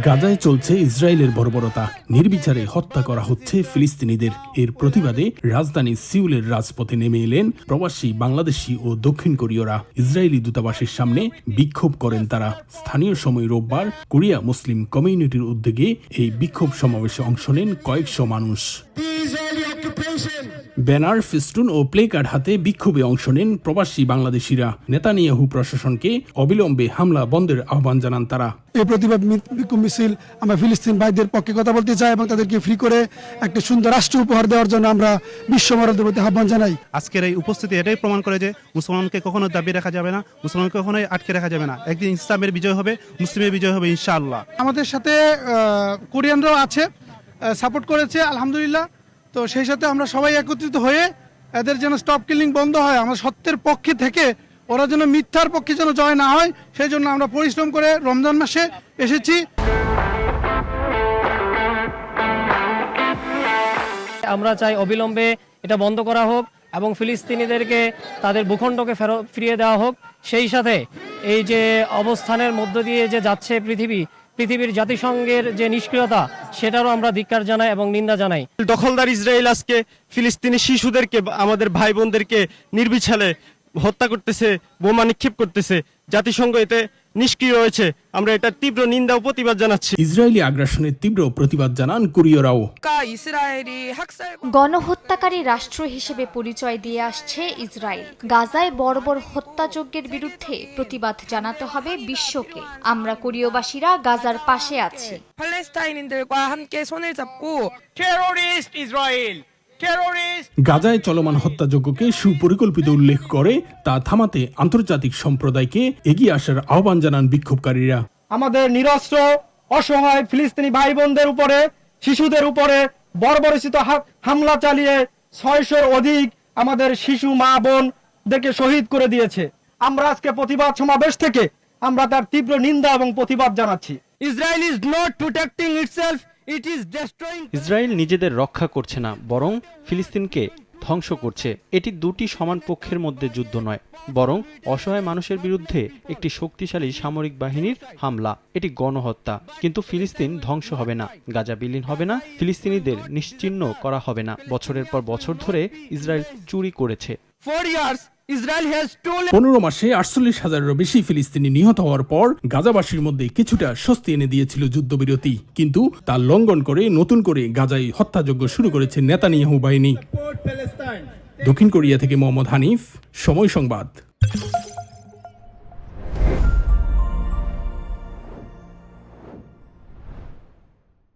গাজায় চলছে ইসরায়েলের বর্বরতা, নির্বিচারে হত্যা করা হচ্ছে ফিলিস্তিনিদের। এর প্রতিবাদে রাজধানী সিউলের রাজপথে নেমে এলেন প্রবাসী বাংলাদেশি ও দক্ষিণ কোরীয়রা। ইসরায়েলি দূতাবাসের সামনে বিক্ষোভ করেন তারা। স্থানীয় সময় রোববার কোরিয়া মুসলিম কমিউনিটির উদ্যোগে এই বিক্ষোভ সমাবেশে অংশ নেন কয়েকশো মানুষ। ব্যানার, ফেস্টুন ও প্লেকার্ড হাতে বিক্ষোভে অংশ নেন প্রবাসী বাংলাদেশিরা। নেতানিয়াহু প্রশাসনকে অবিলম্বে হামলা বন্ধের আহ্বান জানান তারা। এই প্রতিবাদ বিক্ষোভ মিছিল আমরা ফিলিস্তিন ভাইদের পক্ষে কথা বলতে চাই এবং তাদেরকে ফ্রি করে একটা সুন্দর রাষ্ট্র উপহার দেওয়ার জন্য আমরা বিশ্ব মানবতার প্রতি আহ্বান জানাই। আজকের এই উপস্থিতি এটাই প্রমাণ করে যে মুসলমানকে কখনো দাবি রাখা যাবে না, মুসলমানকে কখনোই আটকে রাখা যাবে না। একদিন ইসলামের বিজয় হবে, মুসলিমের বিজয় হবে ইনশাআল্লাহ। আমাদের সাথে কোরিয়ানরাও আছে, সাপোর্ট করেছে আলহামদুলিল্লাহ। তো সেই সাথে আমরা সবাই একত্রিত হয়ে এদের যেন স্টপ কিলিং বন্ধ হয়, আমরা সত্যের পক্ষে থেকে ওরা যেন মিথ্যার পক্ষে যেন জয় না হয়, সেই জন্য আমরা পরিশ্রম করে রমজান মাসে এসেছি। আমরা চাই অবিলম্বে এটা বন্ধ করা হোক এবং ফিলিস্তিনিদেরকে তাদের ভূখণ্ডকে ফিরিয়ে দেওয়া হোক। সেই সাথে এই যে অবস্থানের মধ্য দিয়ে যে যাচ্ছে পৃথিবীর জাতিসংঘের যে নিষ্ক্রিয়তা, সেটারও আমরা ধিক্কার জানাই এবং নিন্দা জানাই। দখলদার ইসরায়েল আজকে ফিলিস্তিনি শিশুদেরকে, আমাদের ভাই বোনদেরকে নির্বিচারে হত্যা করতেছে, বোমা নিক্ষেপ করতেছে। জাতিসংঘ এতে নিষ্ক্রিয় হয়েছে। আমরা এটা তীব্র নিন্দা ও প্রতিবাদ জানাচ্ছি। ইসরায়েলি আগ্রাসনের তীব্র প্রতিবাদ জানান কোরীয়রাও। গণহত্যাকারী রাষ্ট্র হিসেবে পরিচয় দিয়ে আসছে ইসরায়েল। গাজায় বর্বর হত্যাযজ্ঞের বিরুদ্ধে প্রতিবাদ জানাতে হবে বিশ্বকে। আমরা কোরীয়বাসীরা গাজার পাশে আছি। গাজায় চলমান হত্যাযজ্ঞকে সুপরিকল্পিত উল্লেখ করে তা থামাতে আন্তর্জাতিক সম্প্রদায়কে এগিয়ে আসার আহ্বান জানান বিক্ষোভকারীরা। আমাদের নিরস্ত্র অসহায় ফিলিস্তিনি ভাই বোনদের উপরে, শিশুদের উপরে বর্বরচিত হামলা চালিয়ে 600-র অধিক আমাদের শিশু মা বোনদেরকে শহীদ করে দিয়েছে। আমরা আজকে প্রতিবাদ সমাবেশ থেকে আমরা তার তীব্র নিন্দা এবং প্রতিবাদ জানাচ্ছি। Israel is not protecting itself, it is destroying. Israel নিজেদের রক্ষা করছে না, বরং ফিলিস্তিনকে ধ্বংস করছে। এটি দুটি সমান পক্ষের মধ্যে যুদ্ধ নয়, বরং অসহায় মানুষের বিরুদ্ধে একটি শক্তিশালী সামরিক বাহিনীর হামলা। এটি গণহত্যা। কিন্তু ফিলিস্তিন ধ্বংস হবে না, গাজা বিলীন হবে না, ফিলিস্তিনিদের নিশ্চিহ্ন করা হবে না। বছরের পর বছর ধরে ইসরায়েল চুরি করেছে। 15 মাসে 48,000-এরও বেশি ফিলিস্তিনি নিহত হওয়ার পর গাজাবাসীর মধ্যে কিছুটা স্বস্তি এনে দিয়েছিল যুদ্ধবিরতি, কিন্তু তা লঙ্ঘন করে নতুন করে গাজায় হত্যাযজ্ঞ শুরু করেছে নেতানিয়াহু বাহিনী। দক্ষিণ কোরিয়া থেকে মোহাম্মদ হানিফ, সময় সংবাদ।